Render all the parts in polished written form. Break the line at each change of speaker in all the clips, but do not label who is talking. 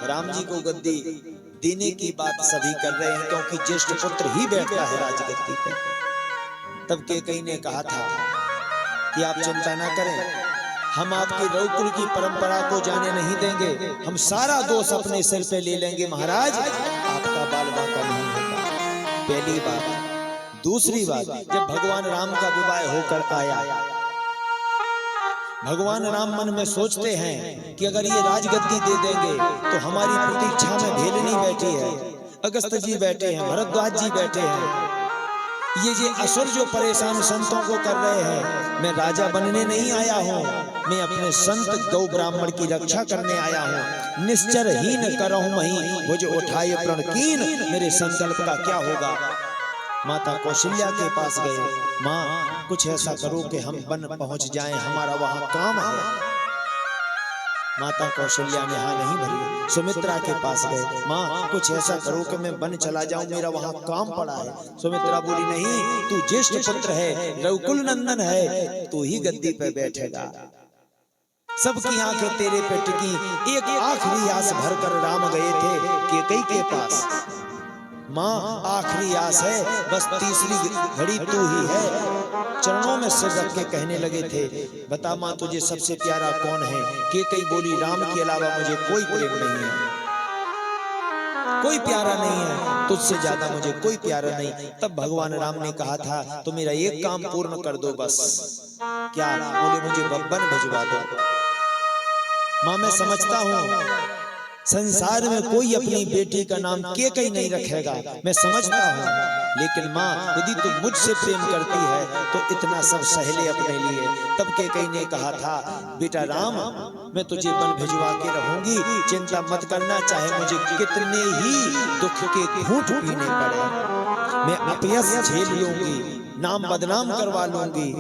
राम जी को गद्दी देने की बात सभी कर रहे हैं, क्योंकि ज्येष्ठ पुत्र ही बैठता है राजगद्दी पे। तब कैकेयी ने कहा था कि आप चिंता ना करें, हम आपकी रघुकुल की परंपरा को जाने नहीं देंगे, हम सारा दोष अपने सिर पे ले लेंगे महाराज, आपका बाल बांका नहीं होगा। पहली बात। दूसरी बात, जब भगवान राम का विवाह होकर आया, भगवान राम मन में सोचते हैं कि अगर ये राजगद्दी दे देंगे तो हमारी प्रतीक्षा में भेलनी बैठी है, अगस्त जी बैठे हैं, भरद्वाज जी बैठे हैं, ये असुर जो परेशान संतों को कर रहे हैं, मैं राजा बनने नहीं आया हूँ, मैं अपने संत गौ ब्राह्मण की रक्षा करने आया हूँ। निश्चरहीन करहूं मही, वो जो उठाए प्रण कीन, मेरे संकल्प का क्या होगा। माता कौशल्या के पास गए, माँ कुछ ऐसा करो कि हम वन पहुंच जाएं, हमारा वहां काम है। माता कौशल्या ने हाँ नहीं भरी। सुमित्रा के पास गए, माँ कुछ ऐसा करो कि मैं वन चला जाऊं, मेरा वहां काम पड़ा है। सुमित्रा बोली नहीं, तू ज्येष्ठ पुत्र है, रघुकुल नंदन है, तू ही गद्दी पे बैठेगा। सबकी आंखें तेरे पे टिकी, एक आखिरी आस भरकर राम गए थे कैकेयी के पास। माँ आखिरी आस है, बस तीसरी घड़ी तू ही है। चरणों में सिर रख के कहने लगे थे, बता माँ तुझे सबसे प्यारा कौन है। कैकेयी बोली, राम के अलावा मुझे कोई प्रेम नहीं है, कोई प्यारा नहीं है, तुझसे ज्यादा मुझे कोई प्यारा नहीं। तब भगवान राम ने कहा था, तो मेरा एक काम पूर्ण कर दो बस। क्या? बोले मुझे बब्बन भिजवा दो। माँ मैं समझता हूँ संसार में कोई अपनी बेटी का नाम कैकेयी नहीं रखेगा, मैं समझता हूँ, लेकिन माँ यदि तू मुझसे प्रेम करती है तो इतना सब सह ले अपने लिए। तब कैकेयी ने कहा था, बेटा राम मैं तुझे वन भिजवा के रहूंगी, चिंता मत करना, चाहे मुझे कितने ही दुख के घूंट पीने पड़े, मैं अपयश झेल लूंगी, नाम बदनाम करवा लूंगी,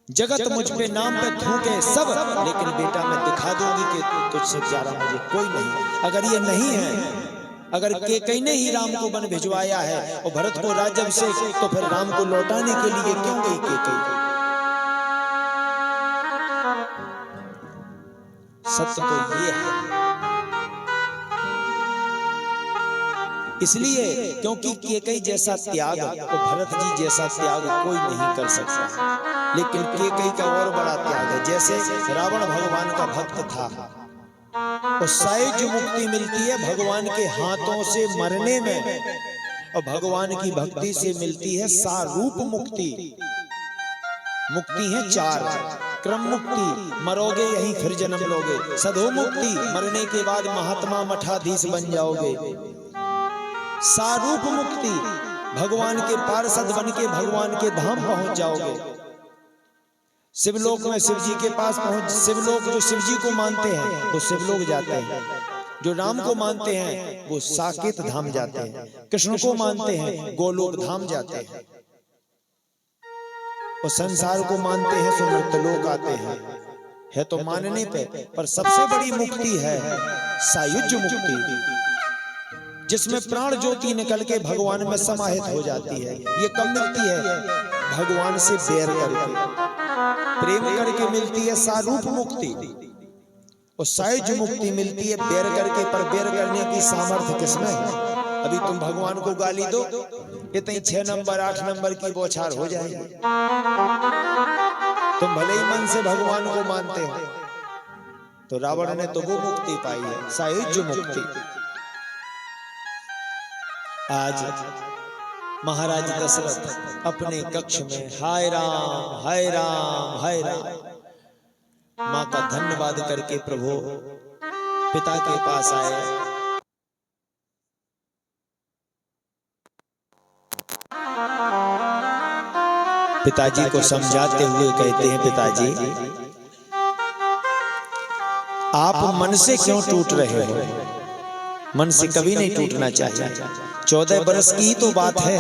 जगत मुझ पे नाम पे थूके सब, लेकिन बेटा मैं दिखा दूंगी कि तुझसे प्यारा मुझे कोई नहीं। अगर ये नहीं है, अगर कैकेयी ने ही राम को वन भिजवाया है और भरत को राज्याभिषेक, तो फिर राम को लौटाने के लिए क्यों गई कैकेयी? सत्य तो ये है, इसलिए क्योंकि कैकेयी जैसा त्याग और भरत जी जैसा त्याग कोई नहीं कर सकता, लेकिन कैकेयी का और बड़ा त्याग है। जैसे रावण भगवान का भक्त था, और सायुज्य मुक्ति मिलती है भगवान के हाथों से मरने में, और भगवान की भक्ति से मिलती है सारूप मुक्ति। मुक्ति है चार, क्रम मुक्ति मरोगे यहीं फिर जन्म लोगे, सधो मुक्ति मरने के बाद महात्मा मठाधीश बन जाओगे, सारूप मुक्ति भगवान के पार्षद बन के भगवान के धाम पहुंच जाओगे। शिवलोक में शिव जी के पास पहुंच, शिवलोक जो शिव जी को मानते हैं वो शिवलोक जाते हैं, जो राम को मानते हैं वो साकेत धाम जाते हैं, कृष्ण को मानते हैं गोलोक धाम जाते हैं, और संसार को मानते हैं तो मृत्यलोक आते हैं। है तो मानने पे, पर सबसे बड़ी मुक्ति है सायुज्य मुक्ति, जिसमें प्राण ज्योति निकल के भगवान में समाहित हो जाती है। ये कब मिलती है? भगवान से बैर करके, प्रेम करके मिलती है सारूप मुक्ति, और सायुज्य मुक्ति मिलती है बैर करके। पर बैर करने की सामर्थ्य किसमें है? अभी तुम भगवान को गाली दो, इतनी 6 नंबर 8 नंबर की बौछार हो जाएगी। तुम भले ही मन से भगवान को मानते हो, तो रावण ने तो वो मुक्ति पाई है, सायुज्य मुक्ति। आज महाराज दशरथ अपने कक्ष में हाय राम हाय राम हाय राम, माँ का धन्यवाद करके प्रभु पिता के पास आए। पिताजी को समझाते हुए कहते हैं, पिताजी आप मन से क्यों टूट रहे हो? मन से कभी नहीं टूटना चाहिए। 14 बरस की तो बात है,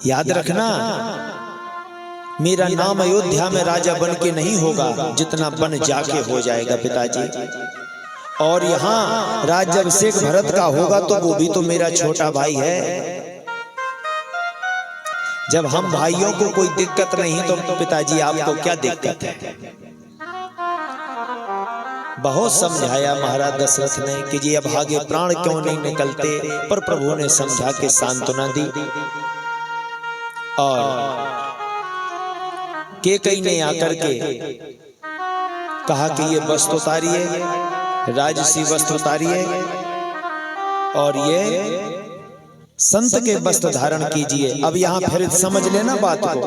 याद रखना मेरा नाम अयोध्या में राजा बन के नहीं होगा, जितना बन जाके हो जाएगा पिताजी। और यहाँ राज्याभिषेक भरत का होगा तो वो भी तो मेरा छोटा भाई है। जब हम भाइयों को कोई दिक्कत नहीं तो पिताजी आपको क्या दिक्कत है? बहुत समझाया महाराज दशरथ ने कि जी अब आगे प्राण क्यों नहीं निकलते, पर प्रभु ने समझा के सांत्वना दी। और कैकेयी ने आकर के कहा कि ये वस्त्र उतारिए, राजसी वस्त्र उतारिए और ये संत के वस्त्र धारण कीजिए। अब यहां फिर समझ लेना बात को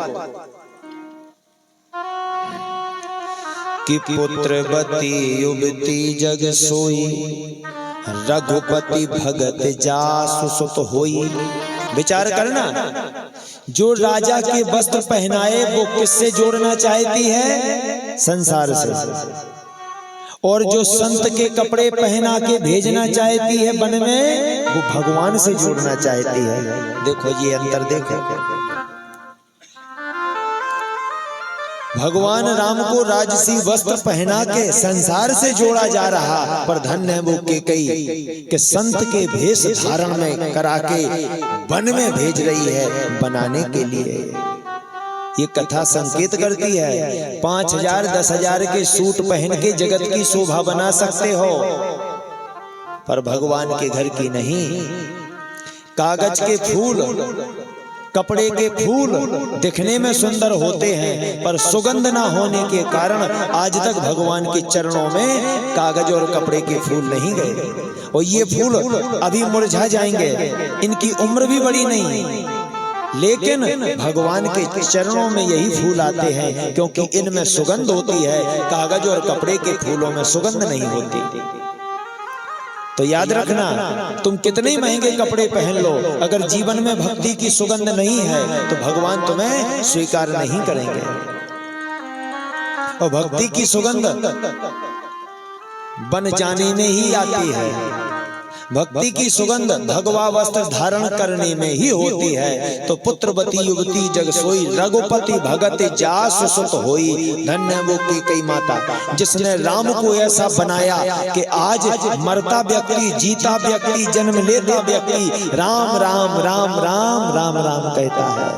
कि पुत्रवती युवती जग सोई, रघुपति भगत जासु सुत होई। विचार करना, जो राजा के वस्त्र पहनाए वो किससे जोड़ना चाहती है? संसार से। और जो संत के कपड़े पहना के भेजना चाहती है वन में, वो भगवान से जोड़ना चाहती है। देखो ये अंतर देखो। भगवान राम को राजसी वस्त्र पहना के संसार से जोड़ा जा रहा, पर धन्य है वो कैकेयी के संत के भेष धारण में करा के वन में भेज रही है बनाने के लिए। ये कथा संकेत करती है 5000 10,000 के सूट पहन के जगत की शोभा बना सकते हो, पर भगवान के घर की नहीं। कागज के फूल, कपड़े के फूल दिखने में सुंदर होते हैं, पर सुगंध ना होने के कारण आज तक भगवान के चरणों में कागज और कपड़े के फूल नहीं गए। और ये फूल अभी मुरझा जाएंगे, इनकी उम्र भी बड़ी नहीं, लेकिन भगवान के चरणों में यही फूल आते हैं क्योंकि इनमें सुगंध होती है। कागज और कपड़े के फूलों में सुगंध नहीं होती। तो याद रखना, तुम कितने ही महंगे कपड़े पहन लो, अगर जीवन में भक्ति की सुगंध नहीं है तो भगवान तुम्हें स्वीकार नहीं करेंगे। और भक्ति की सुगंध बन जाने में ही आती है। भक्ति की सुगंध भगवा वस्त्र धारण करने में ही होती है। तो पुत्रवती युवती जग सोई, रघुपति भगत जासु सुत होई। धन्य वो कैकेयी माता जिसने राम को ऐसा बनाया कि आज मरता व्यक्ति, जीता व्यक्ति, जन्म लेता व्यक्ति राम राम राम राम राम राम कहता है।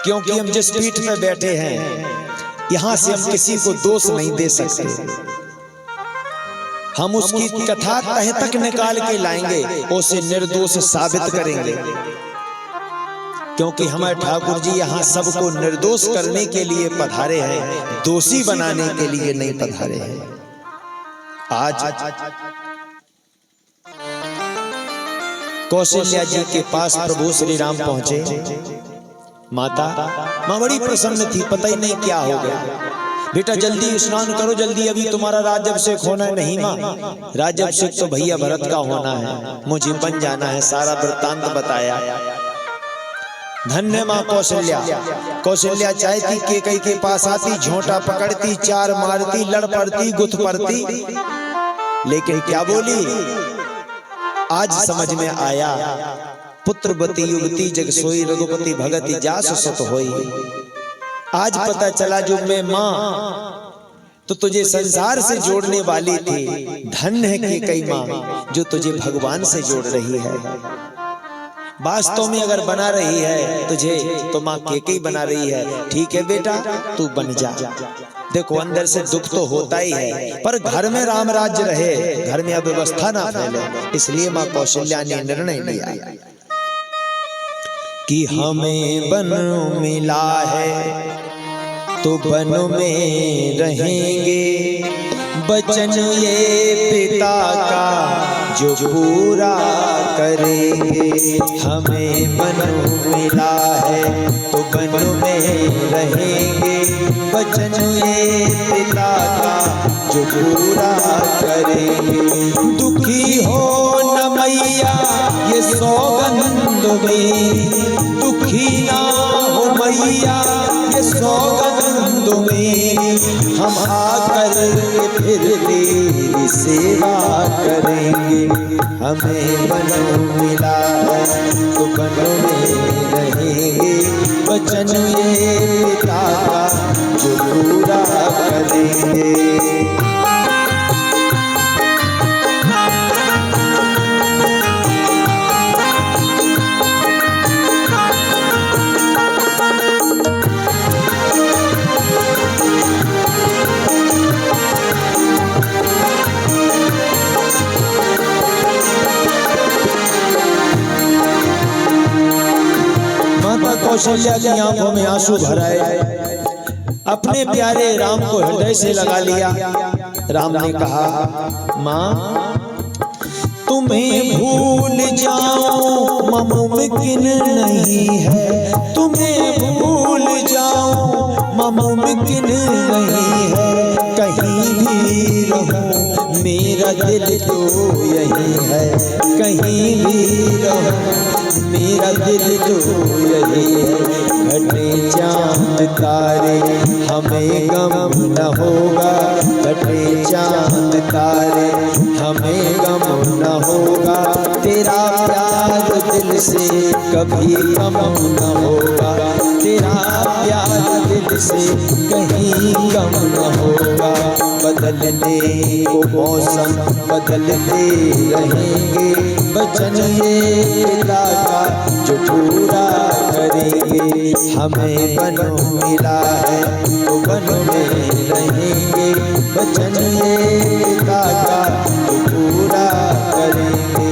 क्योंकि हम जिस पीठ में बैठे हैं यहां से हम किसी को दोष नहीं दे सकते। हम उसकी कथा तह तक निकाल के लाएंगे, उसे निर्दोष साबित करेंगे। क्योंकि हमारे ठाकुर जी यहाँ सबको निर्दोष करने के लिए पधारे हैं, दोषी बनाने के लिए नहीं पधारे हैं। आज कौशल्या जी के पास प्रभु श्री राम पहुंचे। माता मां बड़ी प्रसन्न थी, पता ही नहीं क्या हो गया। बेटा जल्दी स्नान करो, जल्दी, अभी तुम्हारा राज्याभिषेक होना है। नहीं माँ, राज्याभिषेक तो भैया भरत का होना है, मुझे बन जाना है। सारा वृत्तांत बताया। धन्य माँ कौशल्या। कौशल्या चाहती कैकेयी के पास आती, झोंटा पकड़ती, चार मारती, लड़ पड़ती, गुथ पड़ती, लेकिन क्या बोली? आज समझ में आया, पुत्रवती युवती जग सोई, रघुपति भगत जासु सुत होई। आज पता चला जो मैं माँ तो तुझे संसार से जोड़ने वाली थी, धन्य है कैकेयी माँ जो तुझे भगवान से जोड़ रही है। वास्तव में अगर बना रही है तुझे तो माँ कैकेयी बना रही है। ठीक है बेटा, तू बन जा। देखो अंदर से दुख तो होता ही है, पर घर में राम राज्य रहे, घर में अव्यवस्था ना फैले, इसलिए माँ कौशल्या ने निर्णय लिया कि हमें वन मिला है तो वन में रहेंगे, वचन ये पिता का जो पूरा करेंगे। हमें वन मिला है तो वन में रहेंगे, वचन ये पिता का जो पूरा करेंगे। दुखी हो न मैया ये सौगंध में, दुखी ना हो मैया ये सौगंध में, हम आकर फिर तेरी सेवा करेंगे। हमें वन मिला है तो वन में रहेंगे, वचन ये पिता का जो पूरा करेंगे। कौशल्या की आंखों में आंसू भर आए। अपने प्यारे राम को हृदय से लगा लिया। राम ने कहा, माँ तुम्हें भूल जाऊं मुमकिन नहीं है, तुम्हें भूल जाऊं मुमकिन नहीं है। कहीं भी रहूं मेरा दिल तो यही है, कहीं भी रहूं मेरा दिल तो यही है। घटे चांद तारे हमें गम न होगा, घटे चांद तारे हमें गम न होगा। तेरा प्यार दिल से कभी कम न होगा, तेरा प्यार दिल से कहीं कम न होगा। बदलने को मौसम बदलते रहेंगे, वचन ये पिता का जो पूरा करेंगे। हमें वन मिला है तो वन में रहेंगे, वचन ये पिता का जो पूरा करेंगे।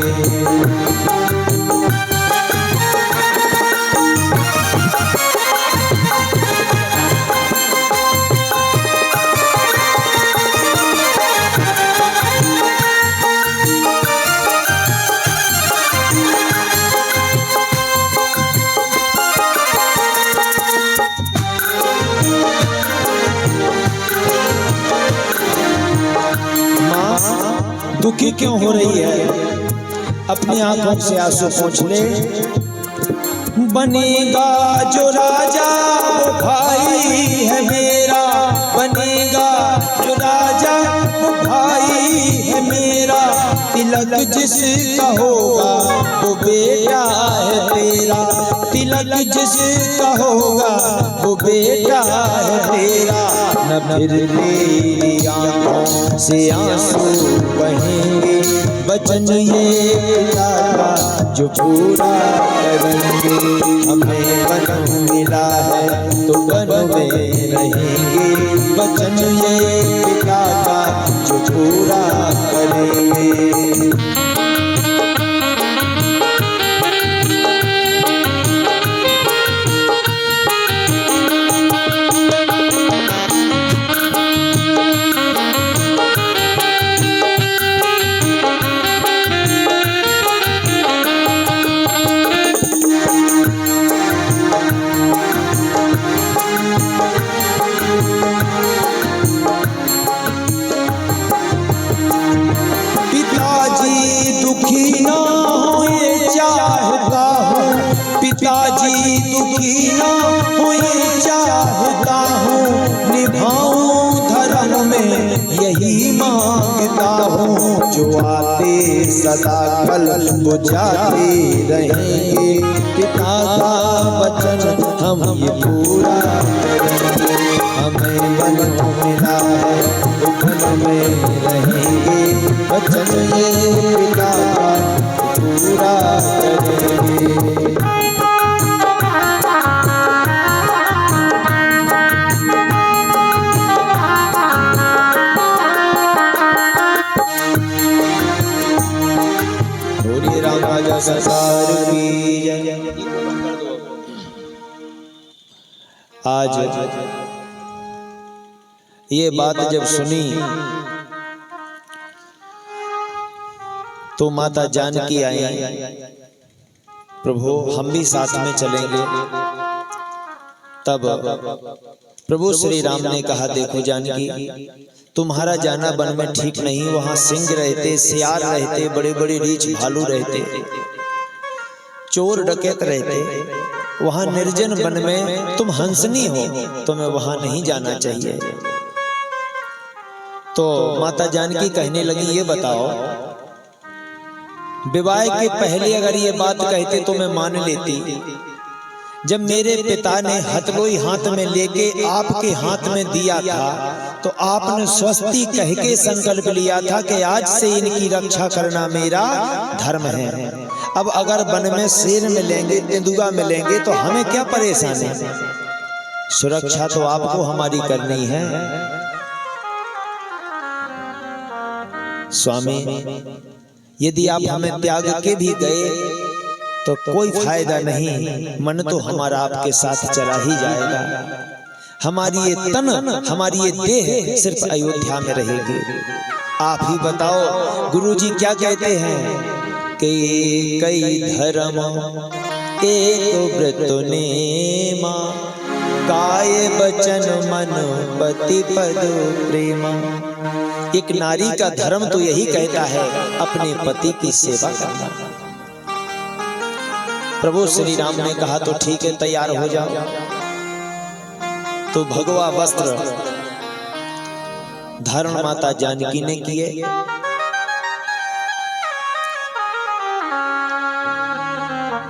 दुखी क्यों हो रही है? अपनी आंखों से आंसू पोंछ ले। बनेगा जो राजा वो भाई है मेरा, बनेगा जो राजा वो भाई है मेरा। तिलक जिसका होगा वो बेटा है तेरा, तिलक जिसका होगा वो बेटा है तेरा। न फिर तेरी आंखों से आंसू बहेंगे, वचन ये पिता का जो पूरा करेंगे। हमें वन मिला है तो वन में रहेंगे, वचन ये पिता का जो पूरा करेंगे। पिताजी दुखी ना हुए चाहता हूँ, निभाऊं धर्म में यही मांगता हूँ। जो आते सदा कल वो जाते रहेंगे, पिता का वचन हम ये पूरा करेंगे। हमें वन मिला है तो वन में रहेंगे, वचन ये पिता का पूरा करेंगे। सरकार की जय। आज ये बात जब सुनी तो माता जानकी आई, प्रभु हम भी साथ में चलेंगे। तब प्रभु श्री राम ने कहा, देखो जानकी तुम्हारा जाना वन में ठीक नहीं। वहां सिंह रहते, सियार रहते, बड़े बड़े रीछ भालू रहते, चोर डकैत रहते। वहां निर्जन वन में तुम हंसनी हो, तुम्हें वहां नहीं जाना चाहिए। तो माता जानकी कहने लगी, ये बताओ विवाह के पहले अगर ये बात कहते तो मैं मान लेती। जब मेरे पिता ने हथलोई हाथ में लेके आपके हाथ में दिया था तो आपने स्वस्ति कह के संकल्प लिया था कि आज से इनकी रक्षा करना मेरा धर्म है। अब अगर वन में शेर मिलेंगे, तेंदुआ मिलेंगे तो हमें क्या परेशानी? सुरक्षा तो आपको हमारी करनी है। स्वामी यदि आप हमें त्याग के भी गए तो कोई फायदा नहीं, मन तो हमारा आपके साथ चला ही जाएगा। हमारी ये तन, हमारी ये देह सिर्फ अयोध्या में रहेगी। आप ही बताओ गुरुजी क्या कहते हैं कि कई धर्म एक व्रत नेमा, काय बचन मन पति पद प्रेमा। एक नारी का धर्म तो यही कहता है अपने पति की सेवा करना। प्रभु श्री राम ने कहा तो ठीक है, तैयार हो जाओ। तो भगवा वस्त्र धारण माता जानकी ने किए।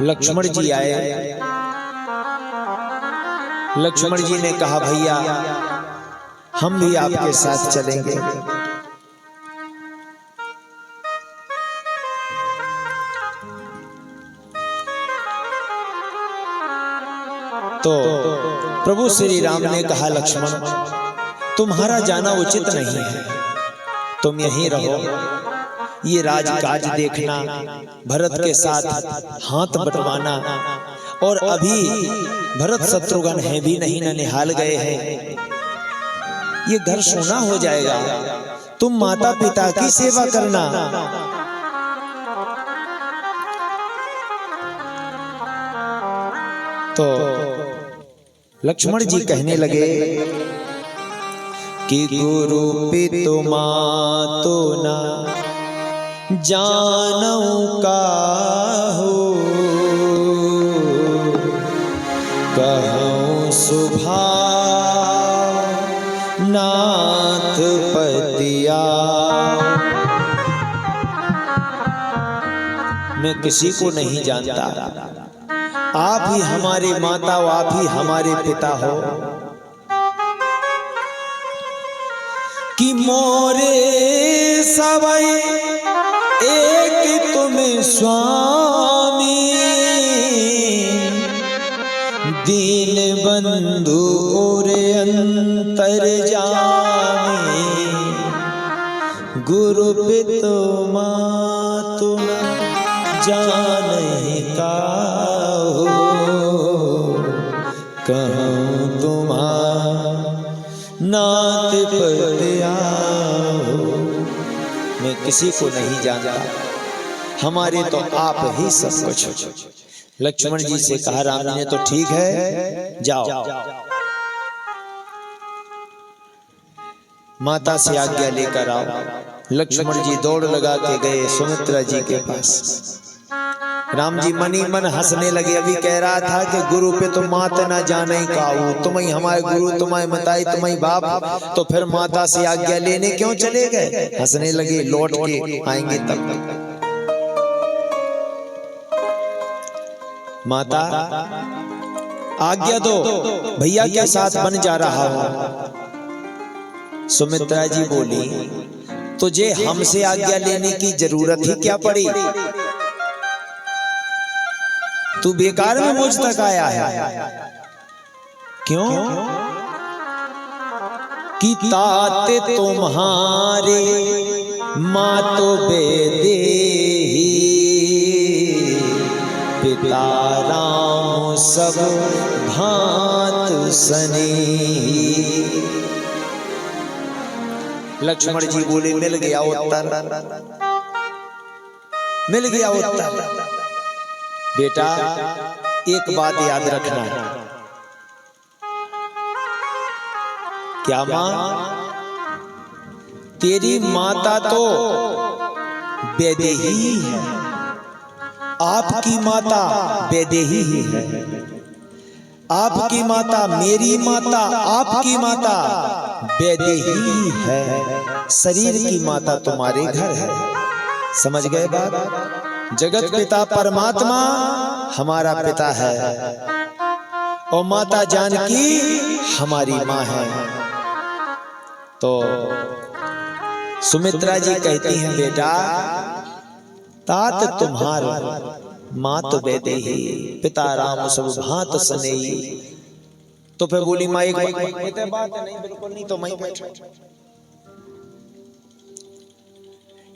लक्ष्मण जी आए। लक्ष्मण जी ने कहा भैया हम भी आपके साथ चलेंगे। तो प्रभु श्री राम ने कहा लक्ष्मण तुम्हारा जाना उचित नहीं है, तुम यहीं रहो। ये राजकाज देखना, भरत के साथ हाथ बंटवाना, और अभी भरत शत्रुघ्न है भी नहीं, ननिहाल गए हैं, ये घर सोना हो जाएगा। तुम माता पिता की सेवा करना। तो लक्ष्मण जी कहने लगे कि गुरु पितु मातु ना जानऊ काहू, कहूँ सुभाव नाथ पतिया। मैं किसी को नहीं जानता, आप ही हमारे माता, आप ही हमारे पिता हो। कि मोरे सवै एक तुम स्वामी, दीन बंधु और अंतर जामी। गुरु पितु मातु जानहि काहू, कहूँ तुम्हारा नाथ पतिया। मैं किसी को नहीं जानता, हमारे तो आप ही सब कुछ। लक्ष्मण जी से कहा राम जी ने तो ठीक है जाओ। माता से आज्ञा लेकर आओ। लक्ष्मण जी दौड़ लगा के गए सुमित्रा जी के पास। राम जी मनी मन हंसने लगे। अभी कह रहा था कि गुरु पे तो मात ना जाने काऊ, तुम ही हमारे गुरु, तुम्हारे मताई, तुम्हारी बाप, तो फिर माता से आज्ञा लेने क्यों चले गए? हंसने लगे। लौट के आएंगे तब। माता आज्ञा दो, भैया के साथ बन जा रहा हूं। सुमित्रा जी बोली तुझे हमसे आज्ञा लेने की जरूरत ही क्या पड़ी? तू बेकार में मुझ तक आया है। क्यों? कि ताते तुम्हारे मातो बेदेही, पिता राम सब भांत सनेही। लक्ष्मण जी बोले मिल गया उत्तर, मिल गया उत्तर। बेटा एक बात याद रखना। क्या मां? तेरी माता तो वैदेही है, आपकी माता वैदेही ही है। आपकी माता, मेरी माता, आपकी माता वैदेही है। शरीर की माता तुम्हारे घर है। समझ गए बात? जगत पिता परमात्मा हमारा पिता है और माता जानकी हमारी माँ है। तो सुमित्रा जी कहती हैं बेटा तात तुम्हारा मात वैदेही, पिता राम सब भांत सनेही। तो फिर बोली माँ एक बात नहीं, बिल्कुल नहीं, तो मैं बैठ।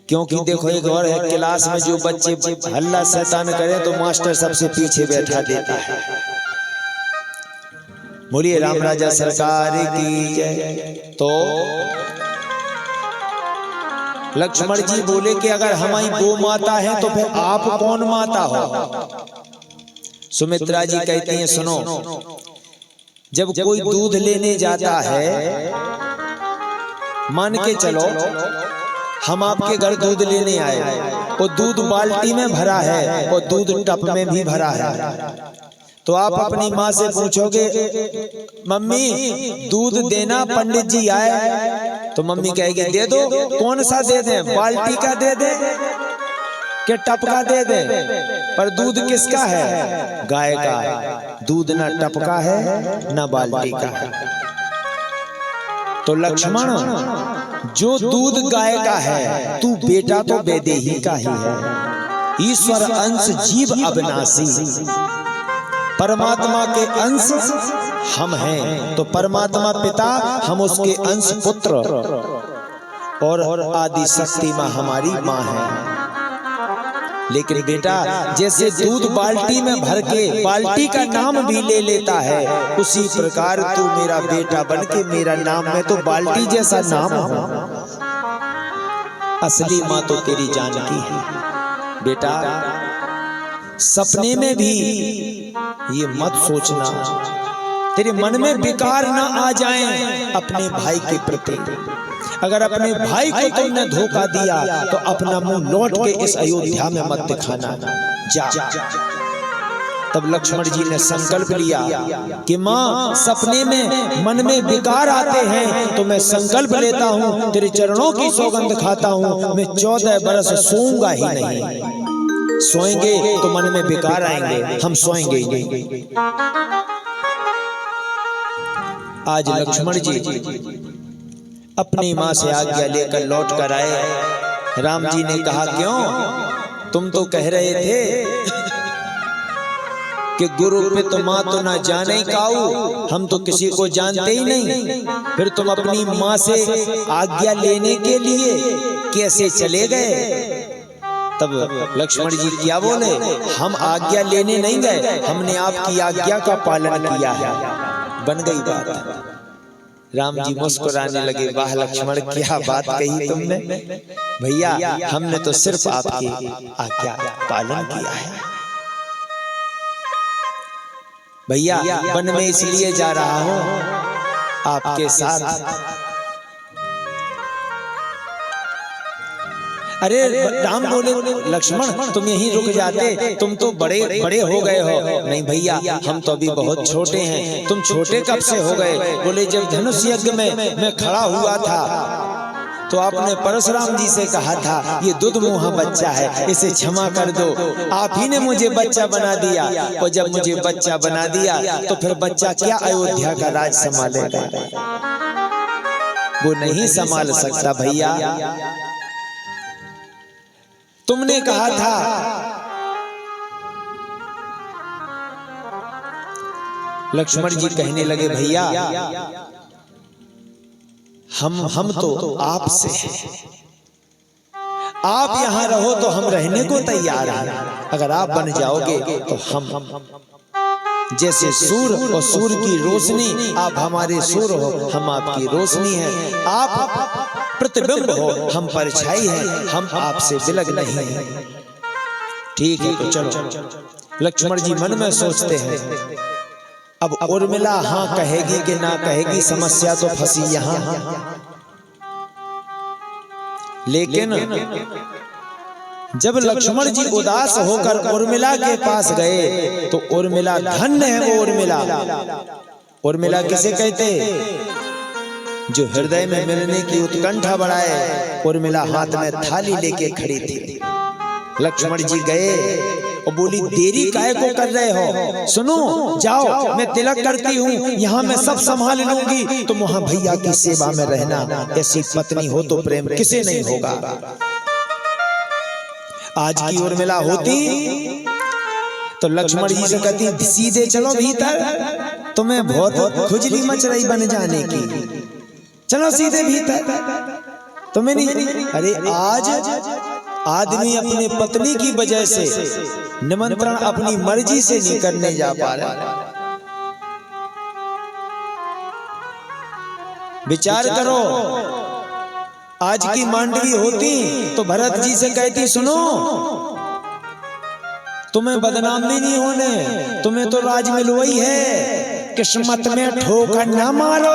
क्योंकि देखो एक और है, क्लास में जो बच्चे हल्ला शैतान करे तो मास्टर सबसे पीछे बैठा देता है। बोलिए राम राजा सरकार की जय। तो लक्ष्मण जी बोले कि अगर हमारी गो माता है तो फिर आप कौन माता हो? सुमित्रा जी कहती हैं सुनो, जब कोई दूध लेने जाता है, मान के चलो हम आपके घर दूध लेने आए और दूध बाल्टी में भरा है और दूध टप में भी भरा है, तो आप अपनी माँ से पूछोगे मम्मी दूध देना, पंडित जी आए, तो मम्मी कहेगी दे दो। कौन सा दे दें, बाल्टी का दे दें कि टप का दे दें? पर दूध किसका है? गाय का। दूध ना टप का है ना बाल्टी का है। तो लक्ष्मण जो दूध गाय का है, तू बेटा तो वैदेही का ही है। ईश्वर अंश जीव अविनाशी, परमात्मा के अंश हम हैं, तो परमात्मा पिता, हम उसके अंश पुत्र, और आदि शक्ति माँ हमारी माँ है। लेकिन बेटा जैसे दूध बाल्टी में भर के बाल्टी का नाम भी ले लेता है, उसी प्रकार तू मेरा बेटा बन के मेरा नाम में तो बाल्टी जैसा नाम हो। असली माँ तो तेरी जानकी है। बेटा सपने में भी ये मत सोचना, तेरे मन में विकार ना आ जाए अपने भाई के प्रति। अगर अपने भाई को तुमने धोखा दिया तो अपना मुंह लौट के इस अयोध्या में मत दिखाना, जा। तब लक्ष्मण जी ने संकल्प लिया कि माँ सपने में मन में विकार आते हैं तो मैं संकल्प लेता हूँ, तेरे चरणों की सौगंध खाता हूँ, मैं 14 बरस सोऊंगा ही नहीं। सोएंगे तो मन में विकार आएंगे, हम सोएंगे ही नहीं। आज लक्ष्मण जी अपनी माँ से आज्ञा लेकर लौट कर आए। राम जी ने कहा क्यों? तुम तो कह रहे थे कि गुरु पित माँ तो ना जाने काऊ, हम तो किसी को जानते ही नहीं, फिर तुम अपनी माँ से आज्ञा लेने के लिए कैसे चले गए? तब लक्ष्मण जी क्या बोले, हम आज्ञा लेने नहीं गए, हमने आपकी आज्ञा का पालन किया है। बन गई बात। राम जी मुस्कुराने लगे, वाह लक्ष्मण क्या बात कही तुमने भैया, हमने तो सिर्फ आपकी आज्ञा पालन किया है। भैया वन में इसलिए जा रहा हूं आपके साथ। अरे राम बोले लक्ष्मण तुम यहीं रुक जाते, तुम तो बड़े बड़े हो गए हो। नहीं भैया हम तो अभी बहुत छोटे हैं। तुम छोटे कब से हो गए? बोले जब धनुष यज्ञ में मैं खड़ा हुआ था तो आपने परशुराम जी से कहा था ये दुधमुहा बच्चा है, इसे क्षमा कर दो। आप ही ने मुझे बच्चा बना दिया, और जब मुझे बच्चा बना दिया तो फिर बच्चा क्या अयोध्या का राज संभालेगा? वो नहीं संभाल सकता भैया। तुमने कहा था लक्ष्मण जी कहने लगे भैया हम तो आपसे हैं, आप यहां रहो तो हम रहने को तैयार हैं, अगर आप बन जाओगे तो हम जैसे सूर्य और सूर्य की रोशनी, आप हमारे सूर्य हो, हम आपकी रोशनी हैं। आप प्रतिबिंब हो, हम परछाई हैं, हम आपसे विलग नहीं हैं। ठीक है तो चलो। लक्ष्मण जी मन में सोचते हैं अब उर्मिला हाँ कहेगी कि ना कहेगी, समस्या तो फंसी यहां। लेकिन जब लक्ष्मण जी उदास होकर उर्मिला के पास गए तो उर्मिला धन्य है वो उर्मिला। उर्मिला किसे कहते? जो हृदय में मिलने की उत्कंठा बढ़ाए। उर्मिला हाथ में थाली लेके खड़ी थी। लक्ष्मण जी गए और बोली देरी काहे को कर रहे हो? सुनो जाओ, मैं तिलक करती हूँ, यहाँ मैं सब संभाल लूंगी, तुम वहाँ भैया की सेवा में रहना। ऐसी पत्नी हो तो प्रेम किसे नहीं होगा। आज की उर्मिला होती तो लक्ष्मण जी से कहती सीधे चलो भीतर, तुम्हें बहुत खुजली मच रही बन जाने की, चलो सीधे भीतर। तुम्हें नहीं। अरे आज आदमी अपने पत्नी की वजह से निमंत्रण अपनी मर्जी से नहीं करने जा पा रहा। विचार करो, आज की मांडवी होती तो भरत जी से कहती, सुनो तुम्हें बदनाम भी नहीं होने, तुम्हें तो राज मिलवाई है, किस्मत में ठोकर ना मारो,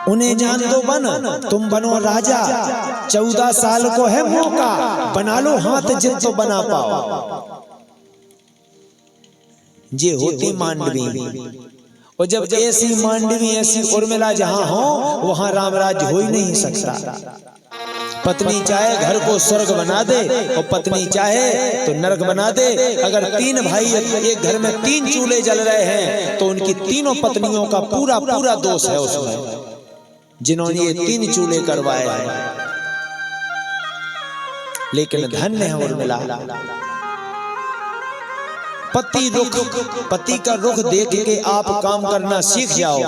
उन्हें जान दो बन, तुम बनो राजा, 14 साल को है मौका, बना लो हाथ जित तो बना पाओ। ये होती मांडवी। और जब ऐसी मांडवी, ऐसी उर्मिला जहां हो, वहां रामराज हो ही नहीं सकता। पत्नी चाहे घर को स्वर्ग बना दे और पत्नी चाहे तो नरक बना दे। अगर 3 भाई एक घर में 3 चूल्हे जल रहे हैं तो उनकी तीनों पत्नियों का पूरा पूरा दोष है उसमें, जिन्होंने ये 3 चूल्हे करवाए हैं। लेकिन धन्य है उर्मिला, पति का रुख देख के आप काम करना सीख जाओ।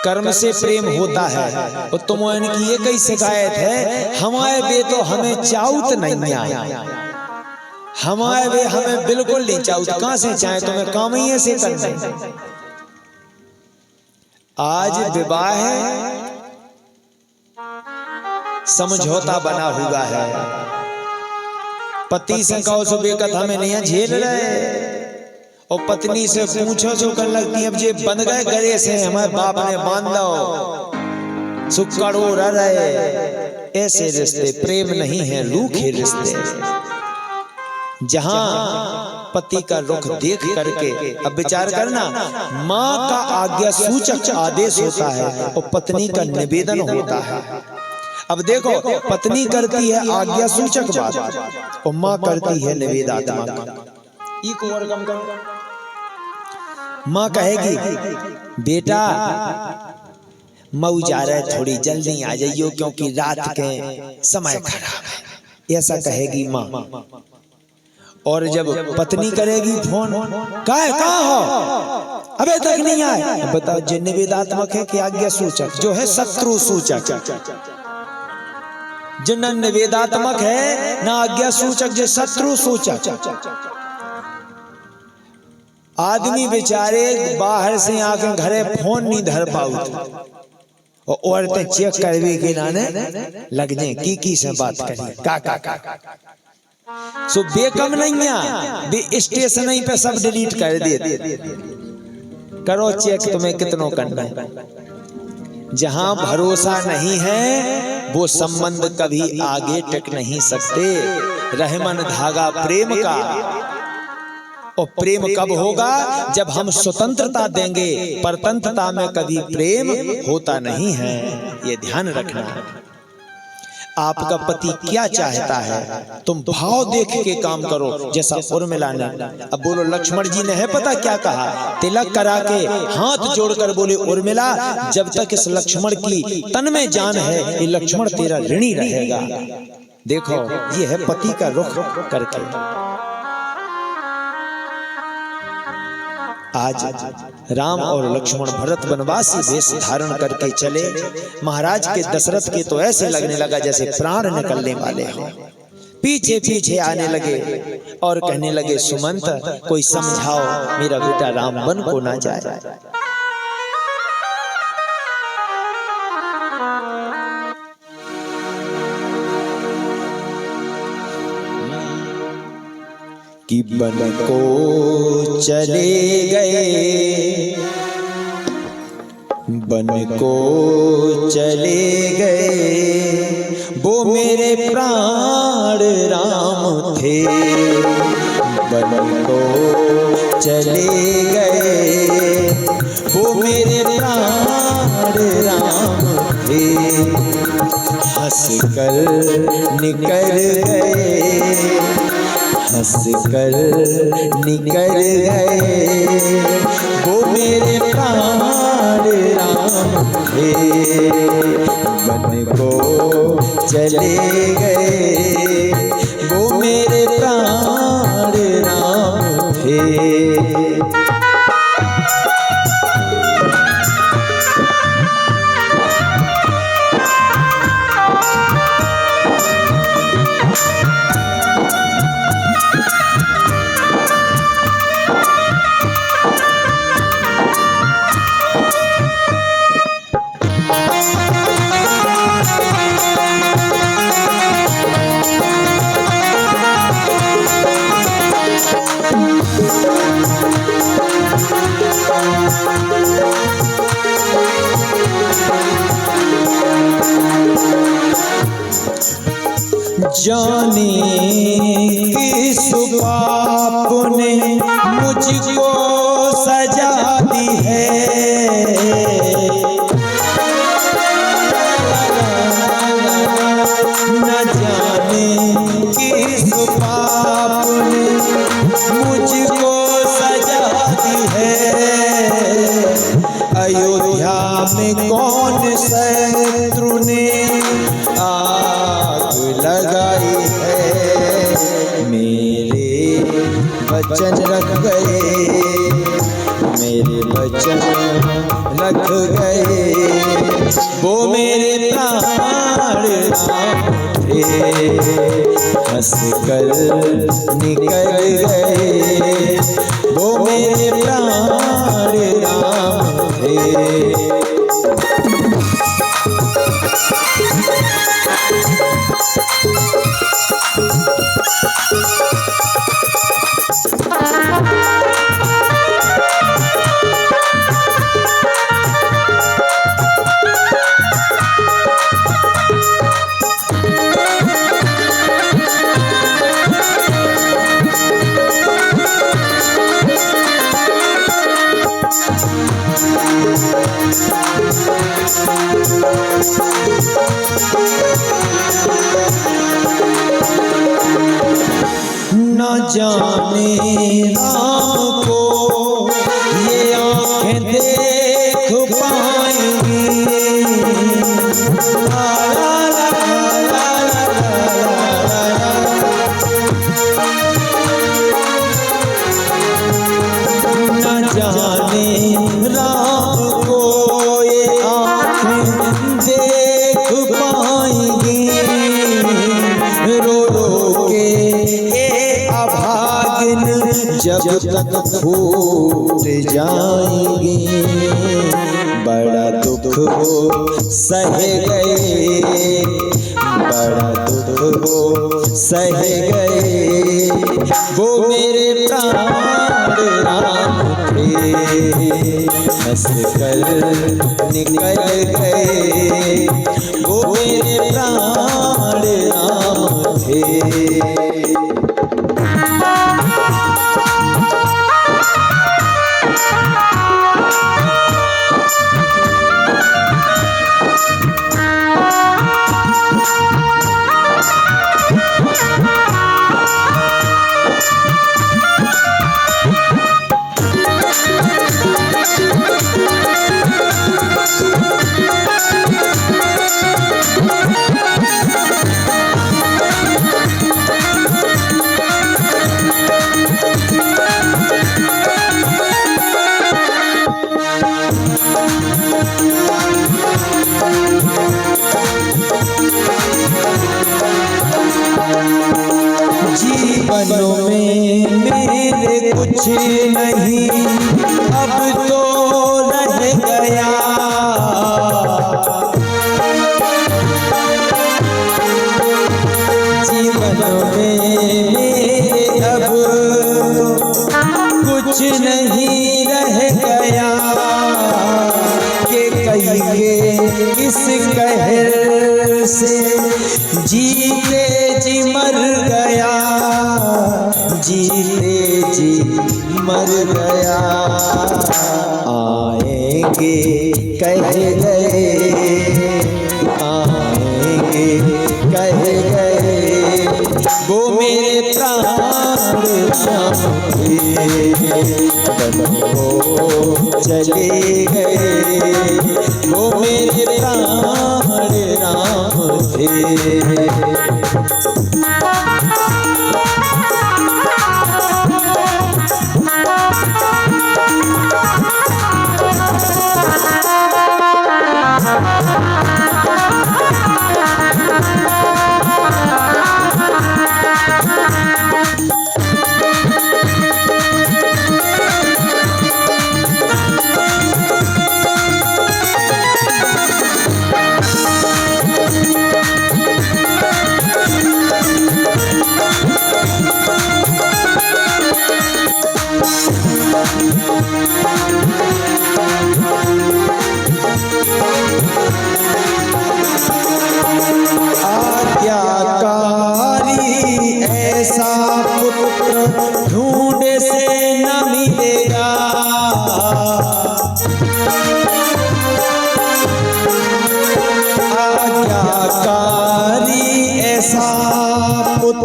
कर्म से प्रेम होता है। और तुम इनकी ये कई शिकायत है, हमारे बे तो हमें चाउत नहीं आया, हमारे बे हमें बिल्कुल नहीं चाउत, कहां से चाहे, तुम्हें काम ही ऐसे करना। आज विवाह है, समझौता बना हुआ है। पति से कहो सो बेकत हमें नहीं झेल रहे, और पत्नी से पूछो जो कर लगती, अब जे बंद गए गले से हमारे बाप ने बांध दो, सुकड़ो रह रहे। ऐसे रिश्ते प्रेम नहीं है, रूखे रिश्ते। जहां पति का रुख देख करके, अब विचार करना, माँ का आज्ञा सूचक आदेश होता है और पत्नी का निवेदन होता है। अब देखो, पत्नी करती है आज्ञा सूचक बात और माँ करती है निवेदात्मक। माँ कहेगी, बेटा मऊ जा रहे, थोड़ी जल्दी आ जाइयो क्योंकि रात के समय खराब है, ऐसा कहेगी माँ। और जब पत्नी करेगी फोन, कहाँ हो, अबे तक नहीं आए, बताओ जो निवेदात्मक है कि आज्ञा सूचक, जो है शत्रु सूचक। जो न निवेदात्मक है ना आज्ञा सूचक, जो शत्रु सूचक। आदमी बेचारे बाहर से आके घरे फोन नहीं धर पाऊ, और औरतें चेक करवे के नाने लग जाए की से बात करें, का सो बेकम नहीं है, बे स्टेशन नहीं पे सब डिलीट कर दे। करो चेक तुम्हें कितनों करना है। जहां भरोसा नहीं है वो संबंध कभी आगे टिक नहीं सकते। रहमन धागा प्रेम का, और प्रेम कब होगा, जब हम स्वतंत्रता देंगे। परतंत्रता में कभी प्रेम होता नहीं है, ये ध्यान रखना। आपका पति क्या चाहता है, तुम भाव देख के काम करो, जैसा उर्मिला ने। अब बोलो, लक्ष्मण जी ने है पता क्या कहा, तिलक करा के हाथ जोड़कर बोले, उर्मिला जब तक इस लक्ष्मण की तन में जान है, ये लक्ष्मण तेरा ऋणी रहेगा। देखो, ये है पति का रुख करके। आज राम और लक्ष्मण भरत वनवासी वेश धारण करके चले। महाराज के दशरथ के तो ऐसे लगने लगा जैसे प्राण निकलने वाले हो। पीछे पीछे आने लगे और कहने लगे, सुमंत कोई समझाओ, मेरा बेटा राम वन को ना जाए। कि बन को चले गए, बन को चले गए, वो मेरे प्राण राम थे। बन को चले गए, वो मेरे प्राण राम थे। हंस कर निकल गए, हंस कर निकल गए, वो मेरे प्राण राम थे। बन को चले गए, वो मेरे प्राण राम थे। जाने किस पाप ने मुझको सजा दी है, न जाने किस पाप ने मुझको सजा दी है। अयोध्या में कौन शत्रु ने आग लगाई है, मेरे वचन रख गए, मेरे वचन रख गए, वो मेरे प्राण थे, हंस कर निकल गए, वो मेरे प्राण थे। न जाने राम को ये आँखें देख पाएंगी, न जाने राम को ये आँखें देख पाएंगी, रो रो के अभागिन जब तक फूट जाएंगी, बड़ा दुख वो सह गए, बड़ा दुख वो सह गए, वो मेरे प्राण राम थे, हंस कर निकल गए, वो मेरे प्राण राम थे। जीवनों में मेरे कुछ नहीं अब तो रह गया, जीवनों में मेरे अब कुछ नहीं रह गया, कि कहिए किस कहर से जीते जी मर गया, जीते जी मर गया, आएंगे कह गए, आएंगे कह गए, वो मेरे प्राण थे, वो चले गए, वो मेरे प्राण राम थे।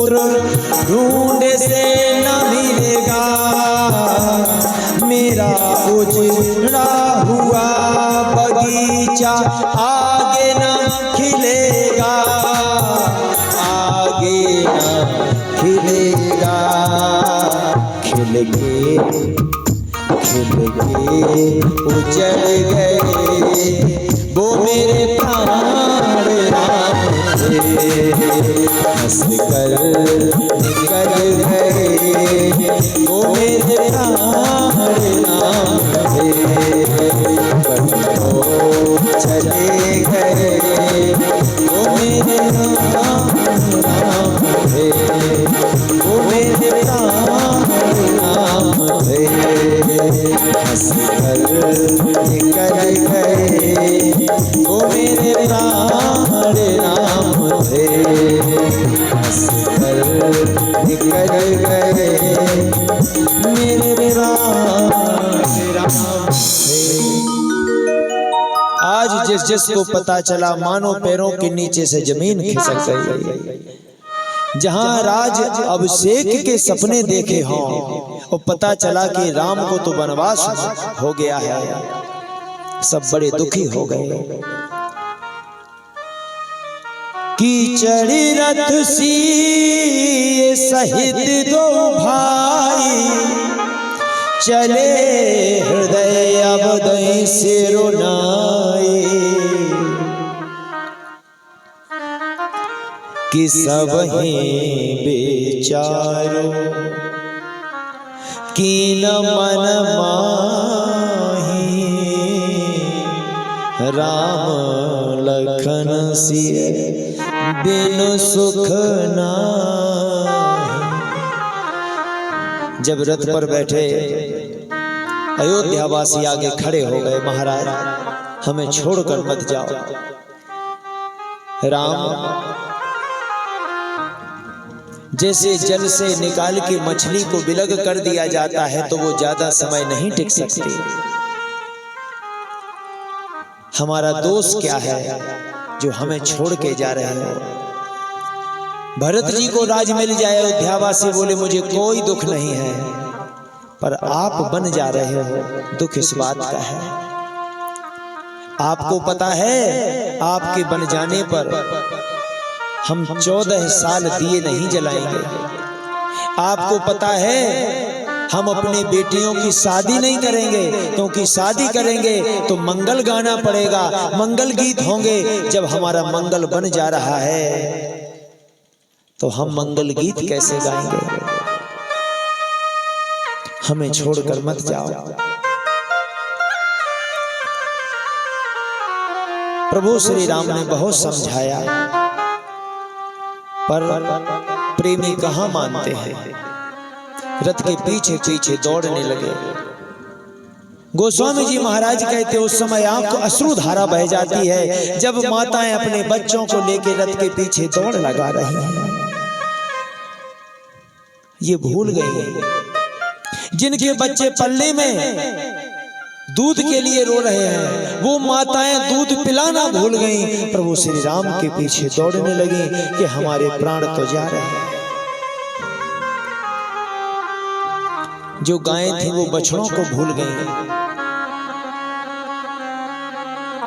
पुत्र ढूंढे से न मिलेगा, मेरा उजड़ा हुआ बगीचा आगे न खिलेगा, आगे न खिलेगा। खिल के उजड़ गए वो मेरे प्राण राम थे, हंस कर निकल गए वो मेरे प्राण राम थे, चले गए वो मेरे राम थे, वो मेरे प्राण राम थे, हंस कर निकल गए वो मेरे प्राण राम थे, हंस कर निकल गए मेरे प्राण राम थे। आज जिस जिसको पता चला मानो पैरों के नीचे से जमीन खिसक गई। जहां राज अभिषेक के सपने देखे हों और पता चला कि राम को तो वनवास हो गया है, सब बड़े दुखी हो गए। कीचड़ रथ सी सहित दो भाई, चले हृदय अबदई से रुनाए, कि सब ही बेचारो कीन मन माही, राम लखन सिय बिनु सुख नाहि। जब रथ पर बैठे अयोध्यावासी आगे खड़े हो गए, महाराज हमें छोड़कर मत जाओ। राम जैसे जल से निकाल के मछली को विलग कर दिया जाता है तो वो ज्यादा समय नहीं टिक सकती। हमारा दोष क्या है जो हमें छोड़ के जा रहे हो? भरत जी को राज मिल जाए, अयोध्यावासी बोले मुझे कोई दुख नहीं है, पर आप बन जा रहे हो, दुख इस बात का है। आपको पता है आपके बन जाने पर हम 14 साल दिए नहीं जलाएंगे। आपको पता है हम अपने बेटियों की शादी नहीं करेंगे, क्योंकि शादी करेंगे तो मंगल गाना पड़ेगा, मंगल गीत होंगे। जब हमारा मंगल बन जा रहा है तो हम मंगल गीत कैसे गाएंगे? हमें छोड़कर मत जाओ। प्रभु श्री राम ने बहुत समझाया, पर प्रेमी कहां मानते हैं, रथ के पीछे पीछे दौड़ने लगे। गोस्वामी जी महाराज कहते उस समय आंख को अश्रुधारा बह जाती है जब माताएं अपने बच्चों को लेकर रथ के पीछे दौड़ लगा रही हैं। ये भूल गई जिनके बच्चे पल्ले में दूध के लिए रो रहे हैं, वो माताएं दूध पिलाना भूल गईं। प्रभु श्री राम के पीछे दौड़ने लगी कि हमारे प्राण तो जा रहे हैं। जो गायें थी वो बछड़ों को भूल गईं।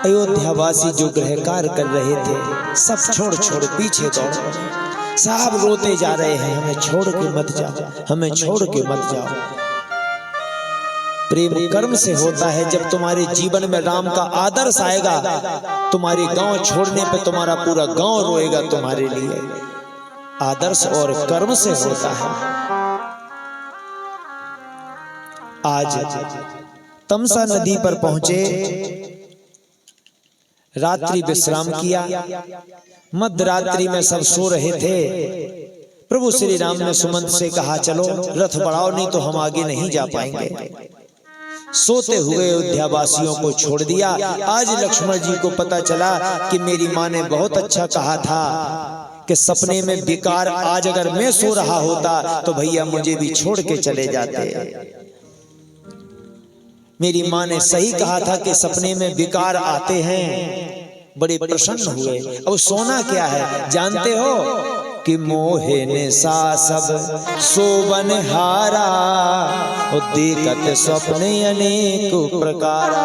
अयोध्यावासी जो गृहकार कर रहे थे सब छोड़ छोड़ पीछे दौड़ रहे, साहब रोते जा रहे हैं, हमें छोड़ के मत जाओ, हमें छोड़ के मत जाओ। प्रेम कर्म से होता है। जब तुम्हारे जीवन में राम का आदर्श आएगा, तुम्हारे गांव छोड़ने पे तुम्हारा पूरा गांव रोएगा तुम्हारे लिए। आदर्श और कर्म से होता है। आज तमसा नदी पर पहुंचे, रात्रि विश्राम किया। मध्य रात्रि में सब सो रहे थे। प्रभु श्री राम ने सुमंत से कहा चलो रथ बढ़ाओ, नहीं तो हम आगे नहीं जा पाएंगे। सोते हुए अयोध्यावासियों को छोड़ दिया। आज लक्ष्मण जी को पता चला कि मेरी माँ ने बहुत अच्छा कहा था कि सपने में विकार, आज अगर मैं सो रहा होता तो भैया मुझे भी छोड़ के चले जाते। मेरी माँ ने सही कहा था कि सपने में विकार आते हैं। बड़े प्रसन्न हुए। अब सोना क्या है जानते हो कि मोहे निशा सब सोबन हारा, देखत स्वप्न अनेक प्रकारा।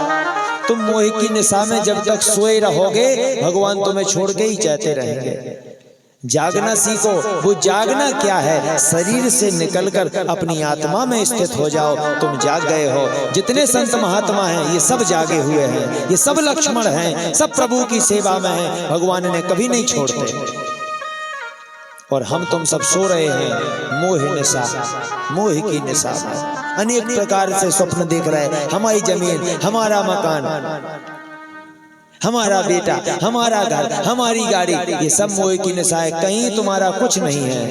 तुम मोह की निशा में जब तक सोए रहोगे भगवान तुम्हें छोड़ के ही चाहते रहेंगे। जागना सीखो। वो जागना क्या है? शरीर से निकलकर अपनी आत्मा में स्थित हो जाओ। तुम जाग गए हो। जितने संत महात्मा हैं ये सब जागे हुए हैं, ये सब लक्ष्मण हैं, सब प्रभु की सेवा में हैं। भगवान ने कभी नहीं छोड़ते। और हम तुम सब सो रहे हैं मोह निशा, मोह की निशा में अनेक प्रकार से स्वप्न देख रहे हैं। हमारी जमीन, हमारा मकान, हमारा बेटा, हमारा घर, हमारी गाड़ी, ये सब मोह की निशा है। कहीं तुम्हारा कुछ नहीं है।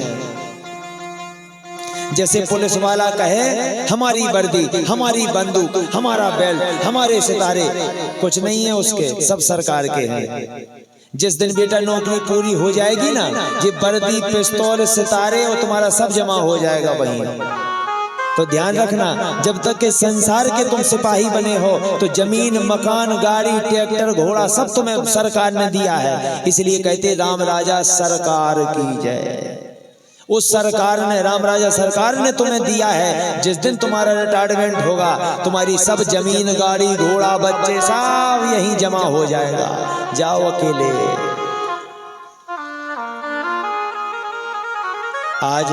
जैसे पुलिस वाला कहे हमारी वर्दी, हमारी बंदूक, हमारा बेल्ट, हमारे सितारे, कुछ नहीं है उसके, सब सरकार के हैं। जिस दिन बेटा नौकरी पूरी हो जाएगी ना, ये वर्दी, पिस्तौल, सितारे और तुम्हारा सब जमा हो जाएगा वहीं। तो ध्यान रखना, जब तक के संसार के तुम सिपाही बने हो तो जमीन, मकान, गाड़ी, ट्रैक्टर, घोड़ा सब तुम्हें सरकार ने दिया है। इसलिए कहते राम राजा सरकार की जय। उस सरकार ने, राम राजा सरकार ने तुम्हें दिया है। जिस दिन तुम्हारा रिटायरमेंट होगा तुम्हारी सब जमीन, गाड़ी, घोड़ा, बच्चे सब यहीं जमा हो जाएगा। जाओ अकेले। आज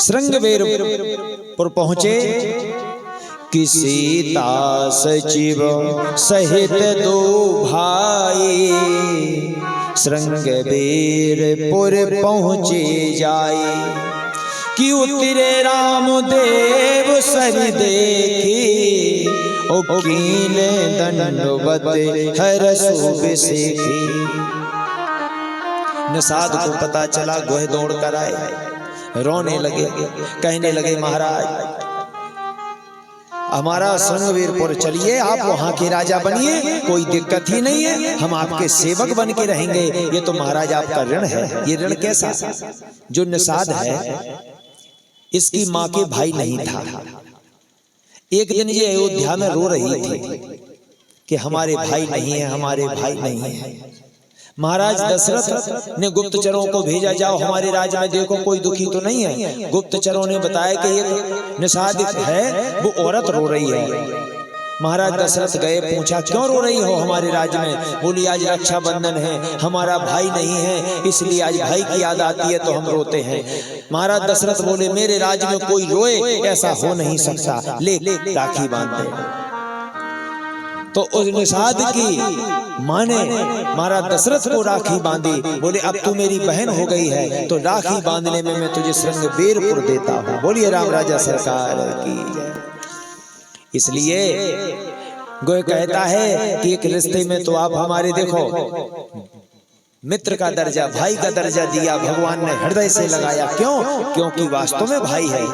श्रृंगवेरपुर पहुंचे कि सीता सचिव सहित दो भाई, श्रृंगवेरपुर पहुंचे जाए कि उतरे रामदेव सर देखी, ओ कीन दंडवत हरसु बिसेखी। निषाद को पता चला, गोहे दौड़ कर आए, रोने लगे, कहने लगे महाराज हमारा श्रृंगवेरपुर चलिए, आप वहां के राजा बनिए, कोई दिक्कत ही नहीं है, हम आपके सेवक बन के रहेंगे। ये तो महाराज आपका ऋण है। ये ऋण कैसा? जो निषाद है इसकी माँ के भाई नहीं था। एक दिन ये अयोध्या में रो रही थी कि हमारे भाई नहीं है, हमारे भाई नहीं है। महाराज दशरथ ने गुप्तचरों को भेजा, जाओ हमारे राज्य में देखो कोई दुखी तो नहीं है। गुप्तचरों ने बताया कि एक निषाद है, वो औरत रो रही है। महाराज दशरथ गए, पूछा क्यों रो रही हो हमारे राज्य में? बोली आज रक्षाबंधन है, हमारा भाई नहीं है, इसलिए आज भाई की याद आती है तो हम रोते हैं। महाराज दशरथ बोले मेरे राज्य में कोई रोए ऐसा हो नहीं सकता, ले राखी बांध दे। तो उस निषाद की माँ ने महाराज दशरथ को राखी बांधी। बोले अब तू मेरी बहन हो गई है तो राखी बांधने में मैं तुझे श्रृंगवेरपुर देता हूँ। बोलिए राम राजा सरकार की जय। इसलिए गोय कहता है कि एक रिश्ते में तो आप हमारे देखो मित्र का दर्जा, भाई का दर्जा दिया, भगवान ने हृदय से लगाया। क्यों? क्योंकि वास्तव में भाई है।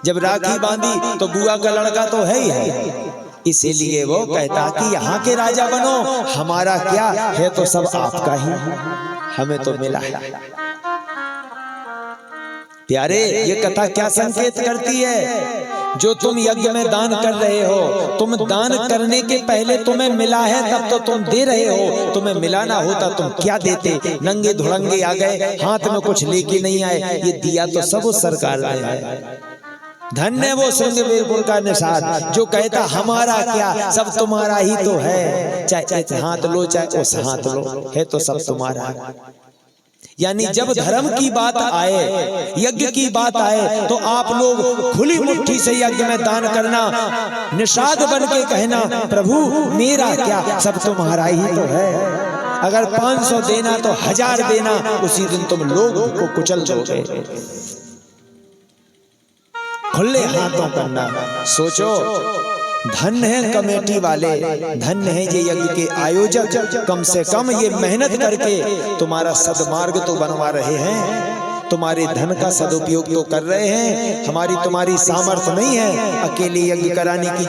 जब राखी बांधी तो बुआ का लड़का तो है ही है, इसीलिए वो कहता कि यहाँ के राजा बनो, हमारा क्या है तो सब आपका ही, हमें तो मिला है। प्यारे, ये कथा क्या संकेत करती है? जो तुम यज्ञ में दान कर रहे हो, तुम दान करने के पहले तुम्हें मिला है तब तो तुम दे रहे हो। तुम्हें मिला ना होता तुम क्या देते? नंगे धुड़ंगे आ गए, हाथ में कुछ लेके नहीं आए। ये दिया तो सब उस सरकार ने है। धन्य वो श्रृंगवेरपुर का निषाद जो कहता हमारा क्या, सब तुम्हारा ही तो है। चाहे इस हाथ लो चाहे उस हाथ लो, है तो सब तुम्हारा। यानी जब धर्म की बात आए, यज्ञ की बात आए, तो आप लोग खुली मुट्ठी से यज्ञ में दान करना, निषाद बन के कहना प्रभु मेरा क्या, सब तुम्हारा ही तो है। अगर 500 देना तो 1000 देना, उसी दिन तुम लोग को कुचल दोगे। खुले हाथों करना। सोचो, धन्य है कमेटी वाले, धन्य है ये यज्ञ के आयोजक, कम से कम ये मेहनत करके तुम्हारा सदमार्ग तो बनवा रहे हैं, तुम्हारे धन का सदुपयोग तो कर रहे हैं। हमारी तुम्हारी सामर्थ्य नहीं है अकेले यज्ञ कराने की।